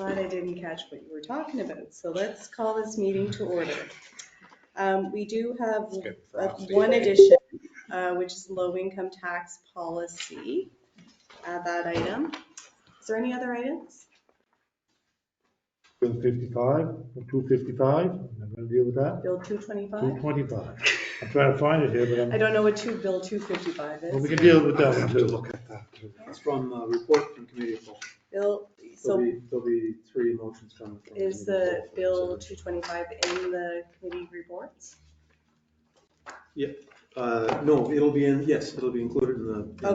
Glad I didn't catch what you were talking about. So let's call this meeting to order. We do have one addition, which is low income tax policy. That item. Is there any other items? Bill 55, or 255, I'm going to deal with that. Bill 225? 225. I'm trying to find it here, but I don't know what Bill 255 well, we is. can deal with that I'll one have to too. look at that too. It's from a report from committee of whole. Bill, so There'll be three motions coming from. is the Bill 225 in the committee reports? No, it'll be included in the.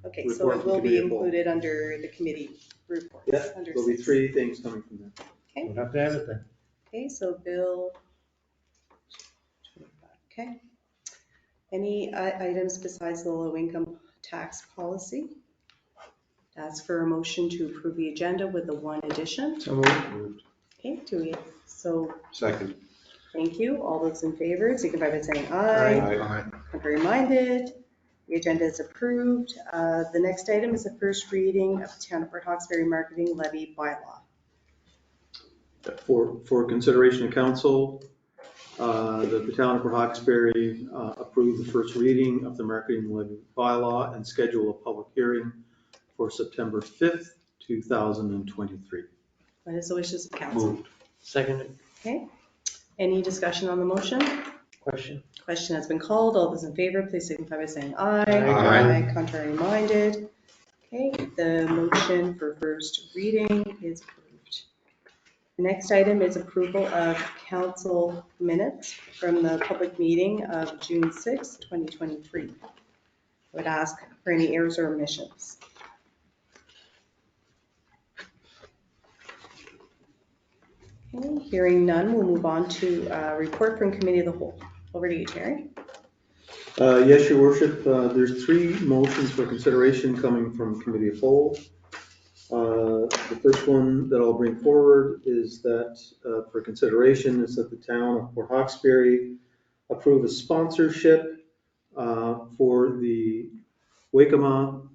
Okay, so report it from will be committee of whole. included under the committee reports. Yeah, under there'll be 6. three things coming from there. We'll have to have it then. Okay, so Bill 25, okay. Any items besides the low income tax policy? Ask for a motion to approve the agenda with the one addition. So moved. Okay, Second. thank you. All those in favor, signify by saying aye. Aye. Contrary minded. The agenda is approved. The next item is the first reading of the Town of Port Hawkesbury Marketing Levy Bylaw. For consideration of council, that the town of Port Hawkesbury approve the first reading of the marketing levy bylaw and schedule a public hearing for September 5th, 2023. What is the wishes of council? Moved. Second Okay. Any discussion on the motion? question. Question has been called. All those in favor, please signify by saying aye. Aye. Contrary minded. Okay, the motion for first reading is approved. The next item is approval of council minutes from the public meeting of June 6, 2023. I would ask for any errors or omissions. Okay, hearing none, we'll move on to report from committee of the whole. Over to you, Terry. Yes, your worship, there's three motions for consideration coming from committee of whole. The first one that I'll bring forward is that for consideration is that the town of Port Hawkesbury approve a sponsorship for the Waikama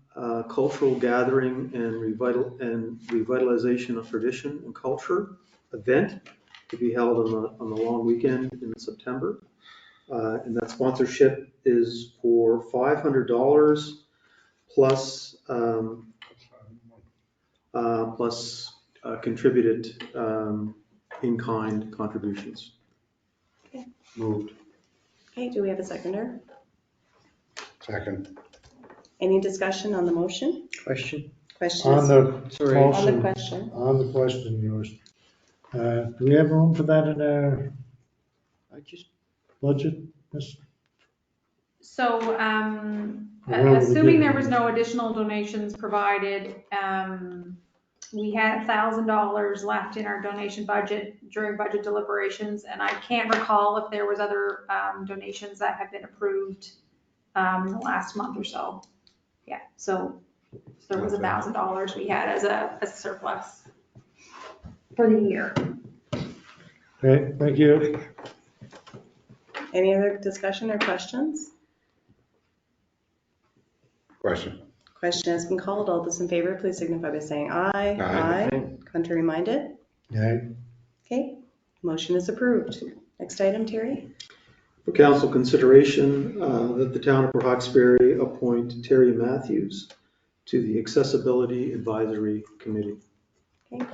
Cultural Gathering and Revitalization of Tradition and Culture event to be held on the long weekend in September. And that sponsorship is for $500 plus contributed in-kind contributions. Moved. Okay, do we have a seconder? Second. Any discussion on the motion? Question. Question On is the Sorry. on the motion, question. on the question, yours. Do we have room for that in our I just budget? Yes. So, Where would we assuming get there it? was no additional donations provided, we had $1,000 left in our donation budget during budget deliberations, and I can't recall if there was other donations that have been approved in the last month or so. Yeah, so there was $1,000 we had as a surplus for the year. Okay, thank you. Any other discussion or questions? Question. Question has been called. All those in favor, please signify by saying aye. Aye. Contrary minded? Yeah, Okay, motion is approved. Next item, Terry. For council consideration, that the town of Port Hawkesbury appoint Terry Matthews to the Accessibility Advisory Committee. Okay.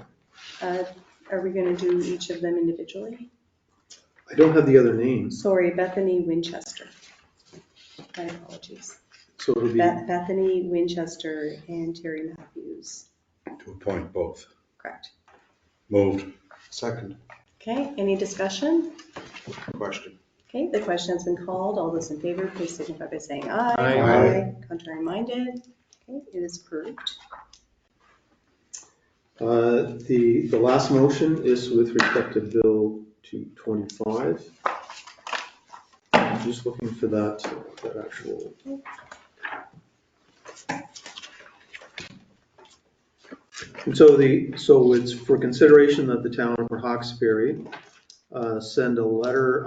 Are we going to do each of them individually? I don't have the other names, Sorry, Bethany Winchester. My apologies. so it'll be, Bethany Winchester and Terry Matthews. To appoint both. Correct. Moved. Second. Okay, any discussion? Question. Okay, the question has been called. All those in favor, please signify by saying aye. Aye. Contrary minded? Okay, it is approved. the last motion is with respect to Bill 225. I'm just looking for that actual. And so it's for consideration that the town of Port Hawkesbury send a letter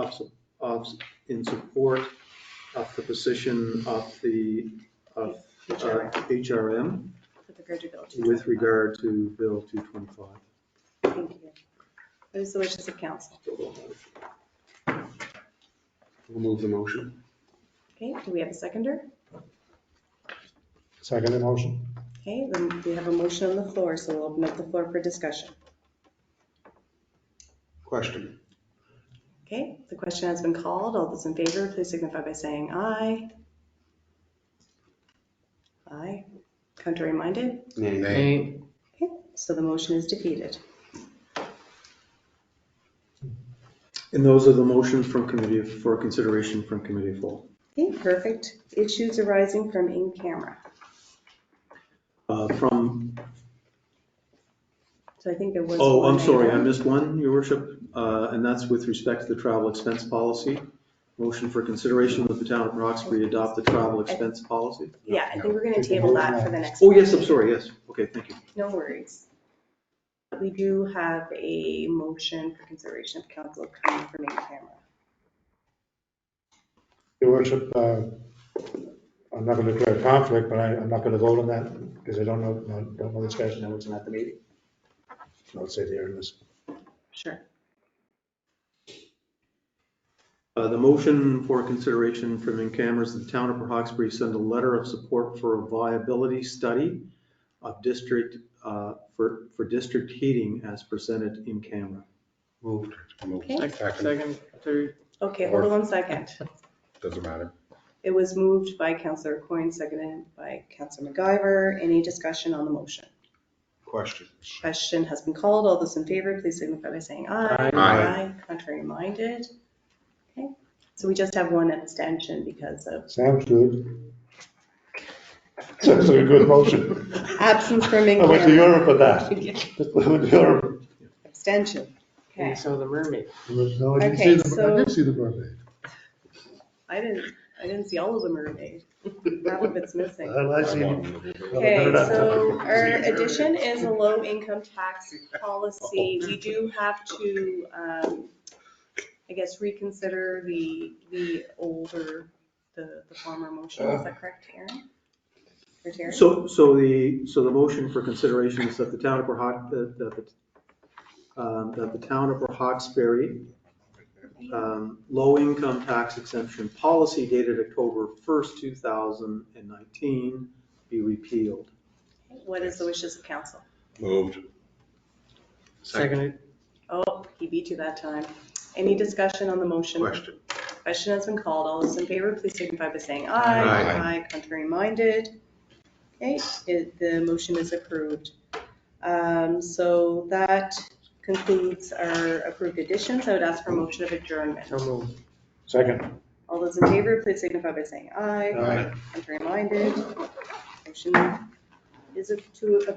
in support of the position of HRM With regard to Bill with regard to Bill 225. Thank you. What is the wishes of council? We'll move the motion. Okay, do we have a seconder? Second motion? Okay, then we have a motion on the floor, so we'll open up the floor for discussion. Question. Okay, the question has been called. All those in favor, please signify by saying aye. Aye. Contrary minded? Nay. Nay. Okay, so the motion is defeated. And those are the motions from committee, for consideration from committee of full. Okay, perfect. Issues arising from in camera. From, So I think there was. oh, I'm one sorry, I item. missed one, your worship, and that's with respect to the travel expense policy. Motion for consideration with the town of Roxbury adopt the travel expense policy. Yeah, I think we're gonna table that for the next. Oh, yes, I'm sorry, yes. Okay, thank you. No worries. We do have a motion for consideration of council coming from in camera. Your worship, I'm not going to declare a conflict, but I'm not going to vote on that because I don't know the discussion, I wasn't at the meeting. So I'll sit here and listen. Sure. The motion for consideration from in cameras, the town of Port Hawkesbury send a letter of support for a viability study of district, for district heating as presented in camera. Moved. Moved. Okay. Second, third. Okay, hold on 1 second. Doesn't matter. It was moved by Councillor Coyne, seconded by Councillor McGyver. Any discussion on the motion? Question. Question has been called. All those in favor, please signify by saying aye. Aye. Contrary minded. Okay, so we just have one abstention because of Sounds good. Sounds like a good motion. absence from in I went to camera. Europe with that. I went to Europe. Abstention. And Okay, so the mermaid. No, I didn't see Okay, the- I did see the mermaid. I didn't see all of the mermaid. Half of it's missing. I see. Okay, so our addition is a low income tax policy. We do have to, I guess, reconsider the older, the former motion. Is that correct, Aaron? Or Terry? So the motion for consideration is that the town of Port that the town of Port Hawkesbury, low income tax exemption policy dated October 1st, 2019 be repealed. What is the wishes of council? Moved. Seconded. Oh, he beat you that time. Any discussion on the motion? Question. Question has been called. All those in favor, please signify by saying aye. Aye. Contrary minded. Okay, the motion is approved. So that concludes our approved additions. I would ask for a motion of adjournment. So moved. Second. All those in favor, please signify by saying aye. Aye. Contrary minded. Motion is to